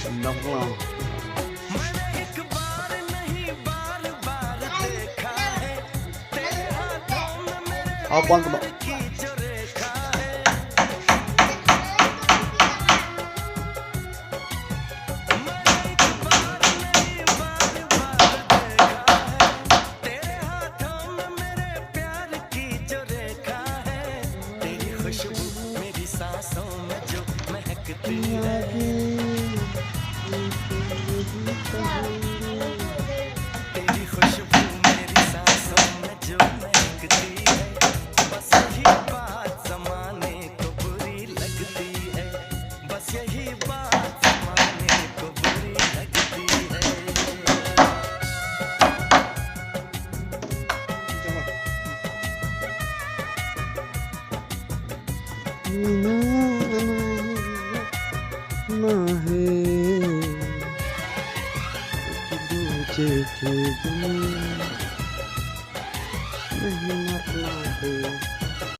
नफला मैंने एक बार नहीं बार बार देखा है तेरे हाथों में मेरे आप बंद प्यार की जो रेखा है। मैंने एक बार नहीं बार बार देखा है तेरे हाथों में मेरे प्यार की जो रेखा है। तेरी खुशबू मेरी सांसों में जो महकती है। तेरी खुशबू मेरी सांसों में जो महकती है। बस यही बात ज़माने को बुरी लगती है। बस यही बात ज़माने को बुरी लगती है। ना है दूजे के बिन नहीं मरना है।